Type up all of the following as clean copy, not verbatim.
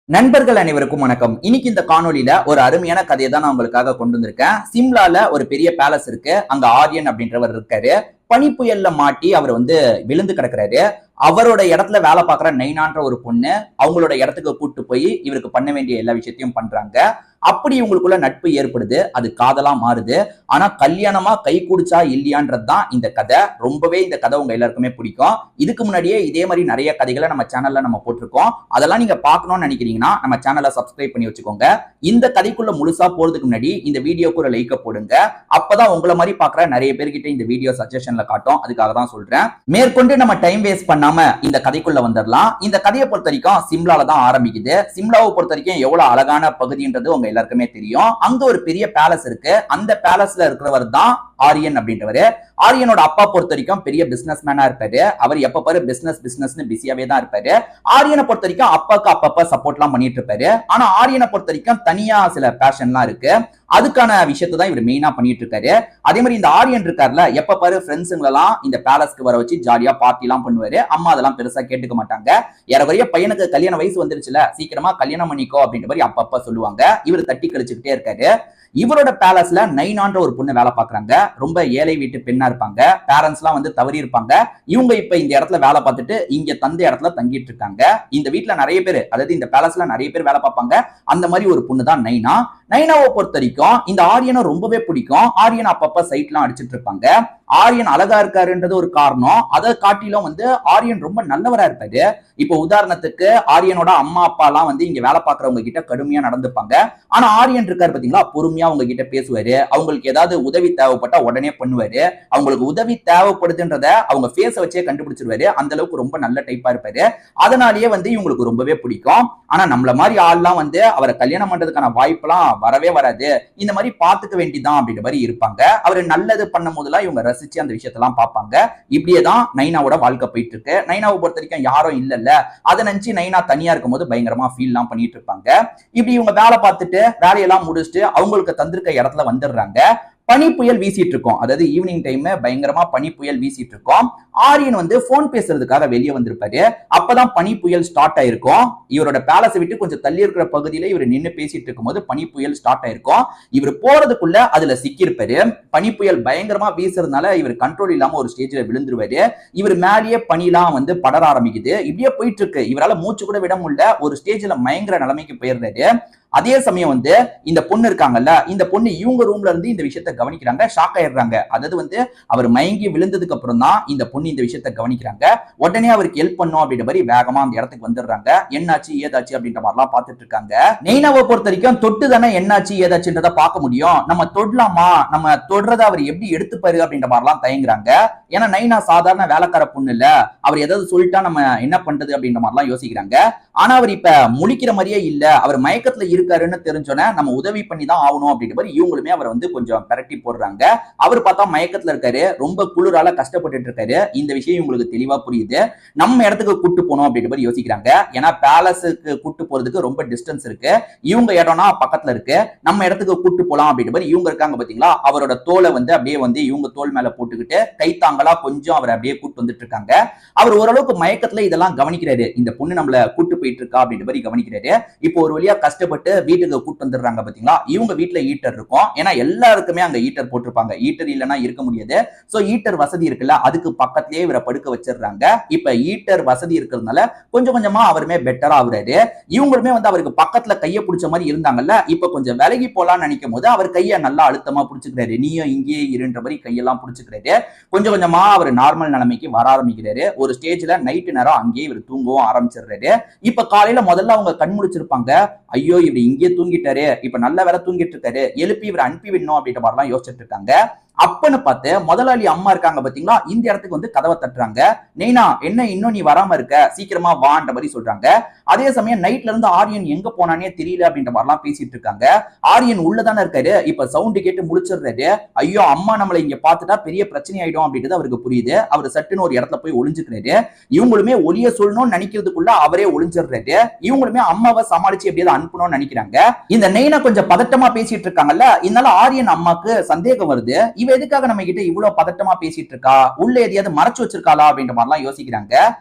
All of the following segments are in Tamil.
நண்பர்கள் அனைவருக்கும் வணக்கம். இன்னைக்கு இந்த காணொலியில ஒரு அருமையான கதையை தான் நான் உங்களுக்காக கொண்டு வந்திருக்கேன். சிம்லால ஒரு பெரிய பேலஸ் இருக்கு. அங்க ஆரியன் அப்படின்றவர் இருக்காரு. பனி புயல்ல மாட்டி அவர் விழுந்து கிடக்குறாரு. அவரோட இடத்துல வேலை பார்க்குற நைனான்ற ஒரு பொண்ணு அவங்களோட இடத்துக்கு கூட்டு போய் இவருக்கு பண்ண வேண்டிய எல்லா விஷயத்தையும் பண்றாங்க. அப்படி இவங்களுக்குள்ள நட்பு ஏற்படுது. அது காதலா மாறுது. ஆனா கல்யாணமா கை கூடிச்சா இல்லையான்றது தான் இந்த கதை. ரொம்பவே இந்த கதை உங்க எல்லாருக்குமே பிடிக்கும். இதுக்கு முன்னாடியே இதே மாதிரி நிறைய கதைகளை நம்ம சேனல்ல நம்ம போட்டிருக்கோம். அதெல்லாம் நீங்க பார்க்கணும்னு நினைக்கிறீங்கன்னா நம்ம சேனலை சப்ஸ்கிரைப் பண்ணி வச்சுக்கோங்க. இந்த கதைக்குள்ள முழுசா போறதுக்கு முன்னாடி இந்த வீடியோக்கு ஒரு லைக்க போடுங்க. அப்பதான் உங்களை மாதிரி பாக்குற நிறைய பேர்கிட்ட இந்த வீடியோ சஜஷன்ல காட்டும். அதுக்காக தான் சொல்றேன். மேற்கொண்டு நம்ம டைம் வேஸ்ட் பண்ணாம இந்த கதைக்குள்ள வந்துடலாம். இந்த கதையை பொறுத்த வரைக்கும் சிம்லால தான் ஆரம்பிக்குது. சிம்லாவை பொறுத்த வரைக்கும் எவ்வளவு அழகான பகுதின்றது உங்க எல்லாருக்குமே தெரியும். அங்க ஒரு பெரிய பேலஸ் இருக்கு. அந்த பேலஸ்ல இருக்கிறவர் தான் ஆரியன் அப்படின்றவரு. ஆரியனோட அப்பா பொறுத்த வரைக்கும் பெரிய பிசினஸ் மேனா இருப்பாரு. அவர் எப்ப பாரு பிசினஸ்னு பிஸியாவே தான் இருப்பாரு. ஆரியனை பொறுத்த வரைக்கும் அப்பாக்கு அப்பப்ப சப்போர்ட் எல்லாம் பண்ணிட்டு இருப்பாரு. ஆனா ஆரியனை பொறுத்த வரைக்கும் தனியா சில பேஷன்லாம் இருக்கு. அதுக்கான விஷயத்தை தான் இவர் மெயினா பண்ணிட்டு இருக்காரு. அதே மாதிரி இந்த ஆரியன் இருக்காருல, எப்ப பாரு ஃப்ரெண்ட்ஸுங்களெல்லாம் இந்த பேலஸ்க்கு வர வச்சு ஜாலியா பார்ட்டி எல்லாம் பண்ணுவாரு. அம்மா அதெல்லாம் பெருசா கேட்டுக்க மாட்டாங்க. ஏறக்குறைய பையனுக்கு கல்யாண வயசு வந்துருச்சுல, சீக்கிரமா கல்யாணம் பண்ணிக்கோ அப்படின்ற மாதிரி அப்பப்ப சொல்லுவாங்க. இவர் தட்டி கழிச்சுக்கிட்டே இருக்காரு. இவரோட பேலஸ்ல நைனான்ற ஒரு பொண்ணு வேலை பாக்குறாங்க. ரொம்ப ஏழை வீட்டு பெண்ணா இருப்பாங்க. பேரண்ட்ஸ் எல்லாம் தவறி இருப்பாங்க. இவங்க இப்ப இந்த இடத்துல வேலை பார்த்துட்டு இங்க தந்த இடத்துல தங்கிட்டு இருக்காங்க. இந்த வீட்டுல நிறைய பேர், அதாவது இந்த பேலஸ்ல நிறைய பேர் வேலை பார்ப்பாங்க. அந்த மாதிரி ஒரு பொண்ணு தான் நைனா. நைனாவை பொறுத்த வரைக்கும் இந்த ஆரியனை ரொம்பவே பிடிக்கும். ஆரியன் அப்பப்ப சைட் எல்லாம் அடிச்சிட்டு இருப்பாங்க. ஆரியன் அழகா இருக்காருன்றது ஒரு காரணம். அதை காட்டிலும் ஆரியன் ரொம்ப நல்லவரா இருப்பாரு. இப்ப உதாரணத்துக்கு ஆரியனோட அம்மா அப்பா எல்லாம் இங்க வேலை பார்க்கறவங்க கிட்ட கடுமையா நடந்துப்பாங்க. ஆனா ஆரியன் இருக்காரு பாத்தீங்களா, பொறுமையா அவங்க கிட்ட பேசுவாரு. அவங்களுக்கு ஏதாவது உதவி தேவைப்பட்டா உடனே பண்ணுவாரு. அவங்களுக்கு உதவி தேவைப்படுதுன்றத அவங்க ஃபேஸ வச்சே கண்டுபிடிச்சிருவாரு. அந்த அளவுக்கு ரொம்ப நல்ல டைப்பா இருப்பாரு. அதனாலேயே இவங்களுக்கு ரொம்பவே பிடிக்கும். ஆனா நம்மள மாதிரி ஆள்லாம் அவரை கல்யாணம் பண்றதுக்கான வாய்ப்பெல்லாம் வரவே வராது. இந்த மாதிரி பாத்துக்க வேண்டியதான் அப்படின்ற மாதிரி இருப்பாங்க. அவரு நல்லது பண்ணும் போதெல்லாம் இவங்க ரசிச்சு அந்த விஷயத்தெல்லாம் பார்ப்பாங்க. இப்படியேதான் நைனாவோட வாழ்க்கை போயிட்டு இருக்கு. நைனாவை பொறுத்த வரைக்கும் யாரும் இல்லல்ல, அதை நினைச்சு நைனா தனியா இருக்கும் போது பயங்கரமா ஃபீல் எல்லாம் பண்ணிட்டு இருப்பாங்க. இப்படி இவங்க வேலை பார்த்துட்டு வேலையெல்லாம் முடிச்சுட்டு அவங்களுக்கு தந்திருக்க இடத்துல வந்துடுறாங்க. பனி புயல் வீசிட்டு இருக்கும். அதாவது ஈவினிங் டைம் பயங்கரமா பனி புயல் வீசிட்டு இருக்கும். ஆரியன் போன் பேசுறதுக்காக வெளியே வந்திருப்பாரு. அப்பதான் பனி புயல் ஸ்டார்ட் ஆயிருக்கும். இவரோட பேலஸை விட்டு கொஞ்சம் தள்ளி இருக்கிற பகுதியில இவர் நின்று பேசிட்டு இருக்கும் போது பனி புயல் ஸ்டார்ட் ஆயிருக்கும். இவர் போறதுக்குள்ள அதுல சிக்கியிருப்பாரு. பனி புயல் பயங்கரமா வீசுறதுனால இவர் கண்ட்ரோல் இல்லாம ஒரு ஸ்டேஜ்ல விழுந்துருவாரு. இவர் மேலேயே பனிலாம் படர ஆரம்பிக்குது. இப்படியே போயிட்டு இருக்கு. இவரால மூச்சு கூட விட முடியல. ஒரு ஸ்டேஜ்ல பயங்கர நிலைமைக்கு போயிடுறாரு. அதே சமயம் இந்த பொண்ணு இருக்காங்கல்ல, இந்த பொண்ணு இவங்க ரூம்ல இருந்து இந்த விஷயத்தை கவனிக்கிறாங்க. ஷாக் ஆயிடுறாங்க. அதாவது அவர் மயங்கி விழுந்ததுக்கு அப்புறம் தான் இந்த பொண்ணு இந்த விஷயத்தை கவனிக்கிறாங்க. உடனே அவருக்கு ஹெல்ப் பண்ணும் அப்படின்ற மாதிரி வேகமா அந்த இடத்துக்கு வந்துடுறாங்க. என்னாச்சு ஏதாச்சு அப்படின்ற மாதிரிலாம் பார்த்துட்டு இருக்காங்க. நெய்னாவை பொறுத்த வரைக்கும் தொட்டு தானே என்னாச்சு ஏதாச்சுன்றத பார்க்க முடியும். நம்ம தொடலாமா, நம்ம தொடறதை அவர் எப்படி எடுத்துப்பாரு அப்படின்ற மாதிரிலாம் தயங்குறாங்க. ஏன்னா நைனா சாதாரண வேலைக்கார பொண்ணு இல்ல, அவர் ஏதாவது சொல்லிட்டா நம்ம என்ன பண்றது அப்படின்ற மாதிரிலாம் யோசிக்கிறாங்க. ஆனா அவர் இப்ப முழிக்கிற மாதிரியே இல்ல, அவர் மயக்கத்துல இருக்காருன்னு தெரிஞ்சோன்னே நம்ம உதவி பண்ணி தான் ஆகணும் அப்படின்ற மாதிரி இவங்களுமே அவர் கொஞ்சம் பரட்டி போடுறாங்க. அவர் பார்த்தா மயக்கத்துல இருக்காரு, ரொம்ப குளிரால கஷ்டப்பட்டு இருக்காரு. இந்த விஷயம் இவங்களுக்கு தெளிவா புரியுது. நம்ம இடத்துக்கு கூட்டு போனோம் அப்படின்ற மாதிரி யோசிக்கிறாங்க. ஏன்னா பேலஸுக்கு கூட்டு போறதுக்கு ரொம்ப டிஸ்டன்ஸ் இருக்கு. இவங்க இடம்னா பக்கத்துல இருக்கு. நம்ம இடத்துக்கு கூட்டு போலாம் அப்படின்ற மாதிரி இவங்க இருக்காங்க பாத்தீங்களா, அவரோட தோலை அப்படியே இவங்க தோல் மேல போட்டுக்கிட்டு கைத்தாங்களா கொஞ்சம் அவர் அப்படியே கூட்டு வந்துட்டு இருக்காங்க. அவர் ஓரளவுக்கு மயக்கத்துல இதெல்லாம் கவனிக்கிறாரு. இந்த பொண்ணு நம்மள கூட்டு போயிட்டு இருக்கா அப்படின்ற மாதிரி கவனிக்கிறாரு. இப்போ ஒரு வழியா கஷ்டப்பட்டு வீட்டுக்கு கூட்டு வந்துடுறாங்க பாத்தீங்களா. இவங்க வீட்டுல ஈட்டர் இருக்கும். ஏன்னா எல்லாருக்குமே அங்க ஈட்டர் போட்டிருப்பாங்க. ஈட்டர் இல்லைன்னா இருக்க முடியாது. சோ ஈட்டர் வசதி இருக்குல்ல, அதுக்கு பக்கத்திலேயே இவரை படுக்க வச்சிடுறாங்க. இப்ப ஈட்டர் வசதி இருக்கிறதுனால கொஞ்சம் கொஞ்சமா அவருமே பெட்டரா ஆகுறாரு. இவங்களுமே அவருக்கு பக்கத்துல கைய பிடிச்ச மாதிரி இருந்தாங்கல்ல, இப்ப கொஞ்சம் விலகி போலான்னு நினைக்கும் போது அவர் கைய நல்லா அழுத்தமா பிடிச்சுக்கிறாரு. நீயும் இங்கேயே இருன்ற மாதிரி கையெல்லாம் பிடிச்சுக்கிறாரு. கொஞ்சம் கொஞ்சமா அவர் நார்மல் நிலைமைக்கு வர ஆரம்பிக்கிறாரு. ஒரு ஸ்டேஜ்ல நைட்டு நேரம் அங்கேயே இவர் தூங்கவும் ஆரம்பிச்சிடுறாரு. இப்ப காலையில முதல்ல அவங்க கண் முழிச்சிருப்பாங்க. ஐயோ இவர் இங்கே தூங்கிட்டாரு, இப்ப நல்ல வேலை தூங்கிட்டு இருக்காரு, எழுப்பி இவர் அனுப்பி விடணும் அப்படின்ற மாதிரிலாம் யோசிச்சுட்டு இருக்காங்க. அப்பன்னு பார்த்து முதலாளி அம்மா இருக்காங்க பாத்தீங்களா, இந்த இடத்துக்கு கதவை தட்டுறாங்க. நெய்னா என்ன இன்னும் நீ வராம இருக்க, சீக்கிரமா வான்ற மாதிரி சொல்றாங்க. அதே சமயம் நைட்ல இருந்து ஆரியன் எங்க போனானே தெரியல அப்படின்ற மாதிரிலாம் பேசிட்டு இருக்காங்க. ஆரியன் உள்ளதானே இருக்காரு. இப்ப சவுண்ட் கேட்டு முழிச்சிடுறாரு. ஐயோ அம்மா நம்மளை இங்க பாத்துட்டா பெரிய பிரச்சனை ஆயிடும் அப்படின்றது அவருக்கு புரியுது. அவர் சட்டுன்னு ஒரு இடத்துல போய் ஒளிஞ்சுக்கிறாரு. இவங்களுமே ஒளிய சொல்லணும்னு நினைக்கிறதுக்குள்ள அவரே ஒளிஞ்சிடுறாரு. இவங்களுமே அம்மாவை சமாளிச்சு எப்படியாவது அனுப்பணும்னு நினைக்கிறாங்க. இந்த நெய்னா கொஞ்சம் பதட்டமா பேசிட்டு இருக்காங்கல்ல, இதனால ஆரியன் அம்மாக்கு சந்தேகம் வருது. இவ எதுக்காக நம்ம கிட்ட இவ்வளவு பதட்டமா பேசிட்டு இருக்கா, உள்ள எதையாவது மறைச்சு வச்சிருக்காளா அப்படின்ற மாதிரி எல்லாம் யோசிக்கிறாங்க.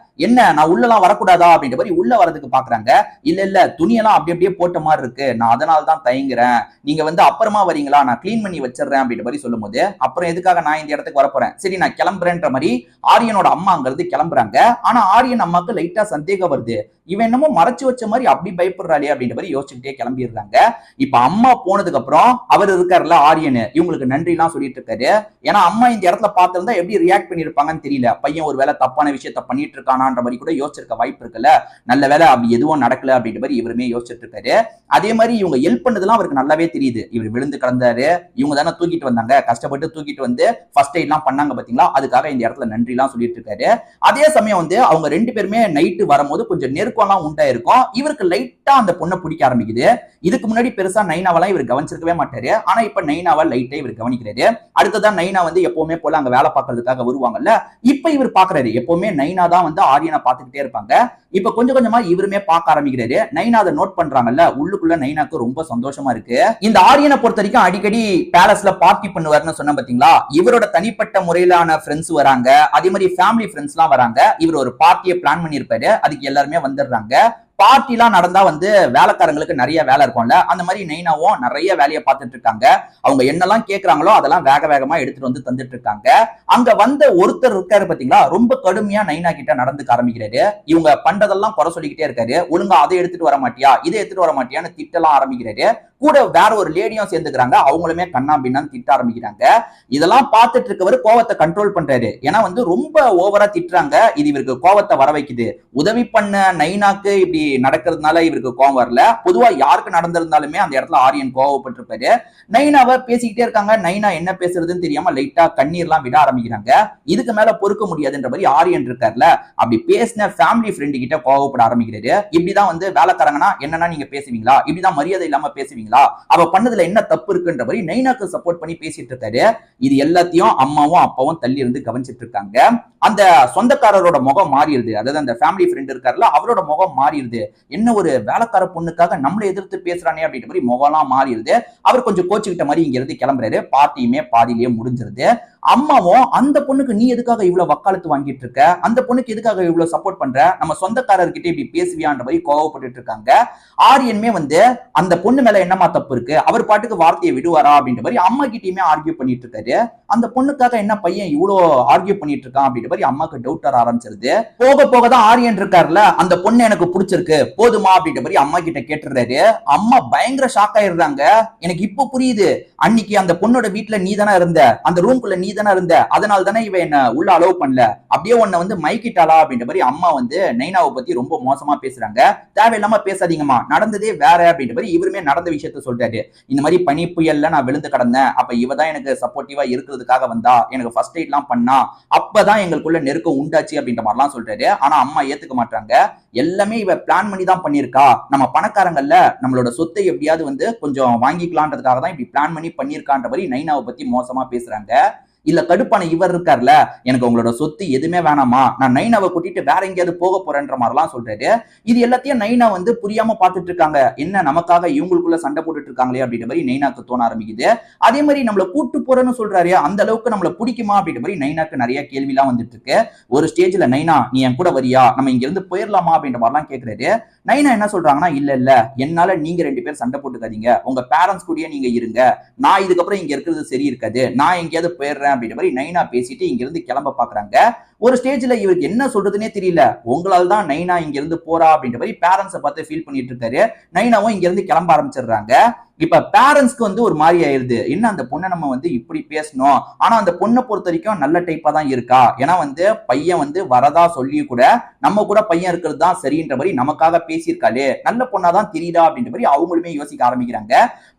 என்ன நான் உள்ளலாம் வரக்கூடாதா அப்படின்ற மாதிரி உள்ள வரதுக்கு பாக்குறாங்க. இல்ல இல்ல துணியெல்லாம் அப்படி அப்படியே போட்ட மாதிரி இருக்கு, நான் அதனால தான் தயங்குறேன், நீங்க வந்து அப்புறமா வரீங்களா, நான் கிளீன் பண்ணி வச்சிடறேன் அப்படின்ற மாதிரி சொல்லும் போது, அப்புறம் எதுக்காக நான் இந்த இடத்துக்கு வரப்போறேன், சரி நான் கிளம்புறேன்ற மாதிரி ஆரியனோட அம்மா அங்கிருந்து கிளம்புறாங்க. ஆனா ஆரியன் அம்மாக்கு லைட்டா சந்தேகம் வருது, இவன் என்னமோ மறைச்சு வச்ச மாதிரி அப்படி பயப்படுறாளே அப்படின்ற மாதிரி யோசிச்சுட்டே கிளம்பிடுறாங்க. இப்ப அம்மா போனதுக்கு அப்புறம் அவர் இருக்காருல்ல ஆரியன், இவங்களுக்கு நன்றி எல்லாம் சொல்லிட்டு இருக்காரு. ஏன்னா அம்மா இந்த இடத்துல பார்த்திருந்தா எப்படி ரியாக்ட் பண்ணிருப்பாங்கன்னு தெரியல, பையன் ஒரு வேலை தப்பான விஷயத்த பண்ணிட்டு இருக்கானான்ற மாதிரி கூட யோசிச்சிருக்க வாய்ப்பு இருக்குல்ல. நல்ல வேலை அப்படி எதுவும் நடக்கல அப்படின்ற மாதிரி இவருமே யோசிச்சுட்டு இருக்காரு. அதே மாதிரி இவங்க ஹெல்ப் பண்ணதெல்லாம் அவருக்கு நல்லாவே தெரியுது. இவர் விழுந்து கிடந்தாரு, இவங்க தானே தூக்கிட்டு வந்தாங்க, கஷ்டப்பட்டு தூக்கிட்டு வந்து ஃபர்ஸ்ட் எய்ட் எல்லாம் பண்ணாங்க பாத்தீங்களா, அதுக்காக இந்த இடத்துல நன்றி எல்லாம் சொல்லிட்டு இருக்காரு. அதே சமயம் வந்து அவங்க ரெண்டு பேருமே நைட்டு வரும்போது கொஞ்சம் நெருக்கம்லாம் உண்டாயிருக்கும். இவருக்கு லைட்டா அந்த பொண்ணை பிடிக்க ஆரம்பிக்குது. இதுக்கு முன்னாடி பெருசா நைனாவெல்லாம் இவர் கவனிச்சிருக்கவே மாட்டாரு. ஆனா இப்ப நைனாவை லைட்டா இவர் கவனிக்கிறாரு. அடுத்ததான் நைனா வந்து எப்பவுமே போல அங்க வேலை பார்க்கறதுக்காக வருவாங்கல்ல, இப்ப இவர் பாக்குறாரு. எப்பவுமே நைனா தான் வந்து ஆரியனை பார்த்துக்கிட்டே இருப்பாங்க. இப்ப கொஞ்சம் கொஞ்சமா இவருமே பார்க்க ஆரம்பிக்கிறாரு. நைனா அதை நோட் பண்றாங்கல்ல, உள்ளுக்குள்ள நைனாக்கு ரொம்ப சந்தோஷமா இருக்கு. இந்த ஆரியனை பொறுத்த வரைக்கும் அடிக்கடி பேலஸ்ல பார்ட்டி பண்ணுவாருன்னு சொன்ன பாத்தீங்களா, இவரோட தனிப்பட்ட முறையிலான ஃப்ரெண்ட்ஸ் வராங்க, அதே மாதிரி ஃபேமிலி ஃப்ரெண்ட்ஸ் எல்லாம் வராங்க. இவர் ஒரு பார்ட்டியை பிளான் பண்ணிருப்பாரு, அதுக்கு எல்லாருமே வந்துடுறாங்க. பார்ட்டி எல்லாம் நடந்தா வந்து வேலைக்காரங்களுக்கு நிறைய வேலை இருக்கும்ல, அந்த மாதிரி நைனாவும் நிறைய வேலையை பார்த்துட்டு இருக்காங்க. அவங்க என்னெல்லாம் கேட்கறாங்களோ அதெல்லாம் வேக வேகமா எடுத்துட்டு வந்து தந்துட்டு இருக்காங்க. அங்க வந்த ஒருத்தர் இருக்காரு பாத்தீங்களா, ரொம்ப கடுமையா நைனா கிட்ட நடந்துக்க ஆரம்பிக்கிறாரு. இவங்க பண்றதெல்லாம் குறை சொல்லிக்கிட்டே இருக்காரு. ஒழுங்கா அதை எடுத்துட்டு வர மாட்டியா, இதை எடுத்துட்டு வர மாட்டியான்னு திட்டலாம் ஆரம்பிக்கிறாரு. கூட வேற ஒரு லேடியும் சேர்ந்துக்கிறாங்க, அவங்களுமே கண்ணா பின்னான்னு திட்ட ஆரம்பிக்கிறாங்க. இதெல்லாம் பார்த்துட்டு இருக்கவர் கோவத்தை கண்ட்ரோல் பண்றாரு. ஏன்னா வந்து ரொம்ப ஓவரா திட்டுறாங்க, இது இவருக்கு கோவத்தை வர வைக்குது. உதவி பண்ண நைனாக்கு இப்படி நடக்கிறதுனால இவருக்கு கோவம் வரல, பொதுவா யாருக்கு நடந்திருந்தாலுமே அந்த இடத்துல ஆரியன் கோவப்பட்டிருப்பாரு. நைனாவை பேசிக்கிட்டே இருக்காங்க. நைனா என்ன பேசுறதுன்னு தெரியாம லைட்டா கண்ணீர்லாம் விட ஆரம்பிக்கிறாங்க. இதுக்கு மேல பொறுக்க முடியாதுன்ற மாதிரி ஆரியன் இருக்காருல, அப்படி பேசின ஃபேமிலி ஃப்ரெண்டு கிட்ட கோவப்பட ஆரம்பிக்கிறாரு. இப்படிதான் வந்து வேலைக்காரங்கன்னா என்னன்னா நீங்க பேசுவீங்களா, இப்படிதான் மரியாதை இல்லாம பேசுவீங்களா, அவ பண்ணதுல என்ன தப்பு இருக்குன்ற மாதிரி நைனாக்கு சப்போர்ட் பண்ணி பேசிட்டு இருக்காரு. இது எல்லாத்தையும் அம்மாவும் அப்பாவும் தள்ளி இருந்து கவனிச்சிட்டு இருக்காங்க. அந்த சொந்தக்காரரோட முகம் மாறிடுது, அதாவது அந்த ஃபேமிலி ஃப்ரெண்ட் இருக்காருல அவரோட முகம் மாறிடுது. என்ன ஒரு வேலைக்கார பொண்ணுக்காக நம்மளை எதிர்த்து பேசுறானே அப்படின்ற மாதிரி முகம்லாம் மாறிடுது. அவர் கொஞ்சம் கோச்சுக்கிட்ட மாதிரி இங்க இருந்து கிளம்புறாரு. பார்ட்டியுமே பாதியிலேயே முடிஞ்சிருது. அம்மாவும் அந்த பொண்ணுக்கு நீ எதுக்காக இவ்வளவு வக்காலத்து வாங்கிட்டு இருக்க, அந்த பொண்ணுக்கு எதுக்காக இவ்வளவு சப்போர்ட் பண்ற, நம்ம சொந்தக்காரர்கிட்ட இப்படி பேசுவியான்ற மாதிரி கோவப்பட்டு இருக்காங்க. ஆரியன்மே வந்து அந்த பொண்ணு மேல என்னமா தப்பு இருக்கு, அவர் பாட்டுக்கு வார்த்தையை விடுவாரா அப்படின்ற மாதிரி அம்மா கிட்டயுமே ஆர்கியூ பண்ணிட்டு இருக்காரு. அந்த பொண்ணுக்காக என்ன பையன் இவ்வளவு ஆர்கியூ பண்ணிட்டு இருக்கான் அப்படின்ற மாதிரி அம்மாக்கு டவுட் வர ஆரம்பிச்சிருது. போக போக தான் ஆரியன் இருக்காருல, அந்த பொண்ணு எனக்கு பிடிச்சிருக்கு போதுமா அப்படின்ற மாதிரி அம்மா கிட்ட கேட்டுறாரு. அம்மா பயங்கர ஷாக் ஆயிடுறாங்க. எனக்கு இப்ப புரியுது, அன்னைக்கு அந்த பொண்ணோட வீட்டுல நீ தானே இருந்த, அந்த ரூம்குள்ள நீ தானே இருந்த, அதனால தானே இவ என்ன உள்ள அலோவ் பண்ணல, அப்படியே உன்னை வந்து மைக்கிட்டாளா அப்படின்ற மாதிரி அம்மா வந்து நைனாவை பத்தி ரொம்ப மோசமா பேசுறாங்க. தேவையில்லாம பேசாதீங்கம்மா, நடந்ததே வேற அப்படின்ற மாதிரி இவருமே நடந்த விஷயத்த சொல்றாரு. இந்த மாதிரி பனி புயல்ல நான் விழுந்து கிடந்தேன், அப்ப இவ தான் எனக்கு சப்போர்ட்டிவா இருக்கிறதுக்காக வந்தா, எனக்கு ஃபர்ஸ்ட் எய்ட் எல்லாம் பண்ணா, அப்பதான் எங்களுக்குள்ள நெருக்கம் உண்டாச்சு அப்படின்ற மாதிரிலாம் சொல்றாரு. ஆனா அம்மா ஏத்துக்க மாட்டாங்க. எல்லாமே இவ பிளான் பண்ணி தான் பண்ணிருக்கா, நம்ம பணக்காரங்கள்ல நம்மளோட சொத்தை எப்படியாவது வந்து கொஞ்சம் வாங்கிக்கலான்றதுக்காக தான் இப்படி பிளான் பண்ணி பண்ணிருக்கான்ற மாதிரி நைனாவை பத்தி மோசமா பேசுறாங்க. இல்ல கடுப்பான இவர் இருக்கார்ல, எனக்கு உங்களோட சொத்து எதுவுமே வேணாமா, நான் நைனாவை கூட்டிட்டு வேற எங்கேயாவது போக போறேன்ற மாதிரிலாம் சொல்றாரு. இது எல்லாத்தையும் நைனா வந்து புரியாம பாத்துட்டு இருக்காங்க. என்ன நமக்காக இவங்களுக்குள்ள சண்டை போட்டுட்டு இருக்காங்களே அப்படின்ற மாதிரி நைனாக்கு தோண ஆரம்பிக்குது. அதே மாதிரி நம்மள கூட்டு போறேன்னு சொல்றாரு, அந்த அளவுக்கு நம்மள பிடிக்குமா அப்படின்ற மாதிரி நைனாக்கு நிறைய கேள்வி எல்லாம் வந்துட்டு இருக்கு. ஒரு ஸ்டேஜ்ல நைனா நீ என் கூட வரியா, நம்ம இங்க இருந்து போயிடலாமா அப்படின்ற மாதிரிலாம் கேட்கிறாரு. நைனா என்ன சொல்றாங்கன்னா, இல்ல இல்ல என்னால நீங்க ரெண்டு பேரும் சண்டை போட்டுக்காதீங்க, உங்க பேரண்ட்ஸ் கூடயே நீங்க இருங்க, நான் இதுக்கப்புறம் இங்க இருக்கிறது சரி இருக்காது, நான் எங்கேயாவது போயிடுறேன் அப்படின்ற மாதிரி நைனா பேசிட்டு இங்க இருந்து கிளம்ப பாக்குறாங்க. ஒரு ஸ்டேஜ்ல இவருக்கு என்ன சொல்றதுன்னே தெரியல. உங்களால தான் நைனா இங்க இருந்து போறா அப்படின்ற மாதிரி பேரண்ட்ஸை பார்த்து ஃபீல் பண்ணிட்டு இருக்காரு. நைனாவும் இங்க இருந்து கிளம்ப ஆரம்பிச்சிடுறாங்க. இப்ப பேரண்ட்ஸ்க்கு வந்து ஒரு மாதிரி ஆயிருது, என்ன அந்த பொண்ணை நம்ம வந்து இப்படி பேசணும், ஆனா அந்த பொண்ணை பொறுத்த வரைக்கும் நல்ல டைப்பா தான் இருக்கா, ஏன்னா வந்து பையன் வந்து வரதா சொல்லி கூட நம்ம கூட பையன் இருக்கிறது தான் சரின்ற மாதிரி நமக்காக பேசியிருக்காளே, நல்ல பொண்ணாதான் தெரியுதா அப்படின்ற மாதிரி அவங்களுமே யோசிக்க ஆரம்பிக்கிறாங்க.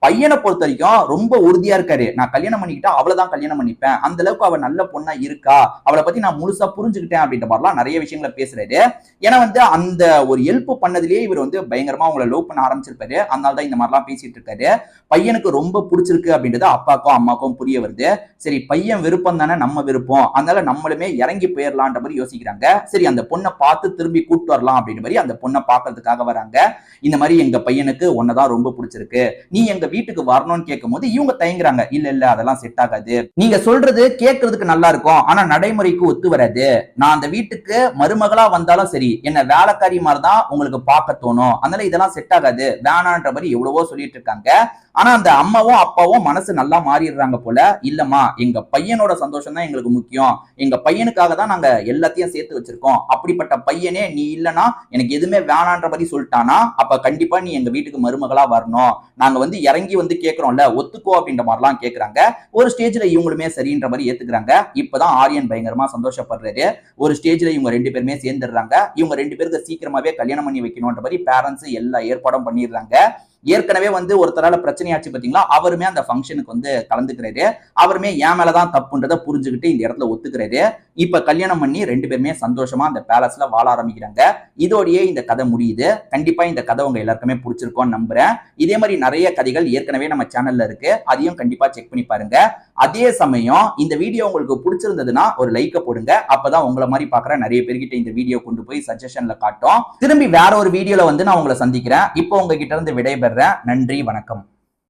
பையனை பொறுத்த வரைக்கும் ரொம்ப உறுதியா இருக்காரு, நான் கல்யாணம் பண்ணிக்கிட்டா அவளைதான் கல்யாணம் பண்ணிப்பேன், அந்த அளவுக்கு அவ நல்ல பொண்ணா இருக்கா, அவளை பத்தி நான் முழுசா புரிஞ்சுக்கிட்டேன் அப்படின்ற மாதிரிலாம் நிறைய விஷயங்களை பேசுறாரு. ஏன்னா வந்து அந்த ஒரு ஹெல்ப் பண்ணதுலயே இவர் வந்து பயங்கரமா அவங்களை லவ் பண்ண ஆரம்பிச்சிருப்பாரு, அதனாலதான் இந்த மாதிரிலாம் பேசிட்டு இருக்காரு. பையனுக்கு ரொம்ப பிடிச்சிருக்கு அப்படின்றது அப்பாக்கும் அம்மாக்கும் புரிய வருது. சரி பையன் விருப்பம் தானே நம்ம விருப்பம், அதனால நம்மளுமே இறங்கி போயிடலான்ற மாதிரி யோசிக்கிறாங்க. சரி அந்த பொண்ணை பார்த்து திரும்பி கூட்டு வரலாம் அப்படின்ற மாதிரி அந்த பொண்ணை பார்க்கறதுக்காக வராங்க. இந்த மாதிரி எங்க பையனுக்கு ஒன்னதான் ரொம்ப பிடிச்சிருக்கு, நீ எங்க வீட்டுக்கு வரணும்னு கேட்கும் போது இவங்க தயங்குறாங்க. இல்ல இல்ல அதெல்லாம் செட் ஆகாது, நீங்க சொல்றது கேட்கறதுக்கு நல்லா இருக்கும் ஆனா நடைமுறைக்கு ஒத்து வராது, நான் அந்த வீட்டுக்கு மருமகளா வந்தாலும் சரி என்ன வேலைக்காரி மாதிரி தான் உங்களுக்கு பார்க்க தோணும், அதனால இதெல்லாம் செட் ஆகாது வேணான்ற மாதிரி எவ்வளவோ சொல்லிட்டு இருக்காங்க. ஆனா அந்த அம்மாவும் அப்பாவும் மனசு நல்லா மாறிடுறாங்க போல. இல்லம்மா எங்க பையனோட சந்தோஷம் தான் எங்களுக்கு முக்கியம், எங்க பையனுக்காக தான் நாங்க எல்லாத்தையும் சேர்த்து வச்சிருக்கோம், அப்படிப்பட்ட பையனே நீ இல்லனா எனக்கு எதுவுமே வேணான்ற மாதிரி சொல்லிட்டானா அப்ப கண்டிப்பா நீ எங்க வீட்டுக்கு மருமகளா வரணும், நாங்க வந்து இறங்கி வந்து கேட்கிறோம்ல ஒத்துக்கோ அப்படின்ற மாதிரிலாம் கேட்கறாங்க. ஒரு ஸ்டேஜ்ல இவங்களுமே சரின்ற மாதிரி ஏத்துக்கிறாங்க. இப்பதான் ஆரியன் பயங்கரமா சந்தோஷப்படுறாரு. ஒரு ஸ்டேஜ்ல இவங்க ரெண்டு பேருமே சேர்ந்துடுறாங்க. இவங்க ரெண்டு பேருக்கு சீக்கிரமாவே கல்யாணம் பண்ணி வைக்கணும்ன்ற மாதிரி பேரண்ட்ஸ் எல்லா ஏற்பாடும் பண்ணிடுறாங்க. ஏற்கனவே வந்து ஒருத்தரால பிரச்சனையாச்சு பாத்தீங்களா, அவருமே அந்த ஃபங்க்ஷனுக்கு வந்து கலந்துக்கிறாரு. அவருமே என் மேலதான் தப்புன்றதை புரிஞ்சுக்கிட்டு இந்த இடத்துல ஒத்துக்கிறாரு. இப்ப கல்யாணம் பண்ணி ரெண்டு பேருமே சந்தோஷமா அந்த பேலஸ்ல வாழ ஆரம்பிக்கிறாங்க. இதோடயே இந்த கதை முடியுது. கண்டிப்பா இந்த கதை உங்க எல்லாருக்குமே பிடிச்சிருக்கும்னு நம்புறேன். இதே மாதிரி நிறைய கதைகள் ஏற்கனவே நம்ம சேனல்ல இருக்கு, அதையும் கண்டிப்பா செக் பண்ணி பாருங்க. அதே சமயம் இந்த வீடியோ உங்களுக்கு பிடிச்சிருந்ததுன்னா ஒரு லைக்க போடுங்க, அப்பதான் உங்களை மாதிரி பாக்குற நிறைய பேர்கிட்ட இந்த வீடியோ கொண்டு போய் சஜஷன்ல காட்டும். திரும்பி வேற ஒரு வீடியோல வந்து நான் உங்களை சந்திக்கிறேன். இப்போ உங்ககிட்ட இருந்து விடைபெறேன். நன்றி, வணக்கம்.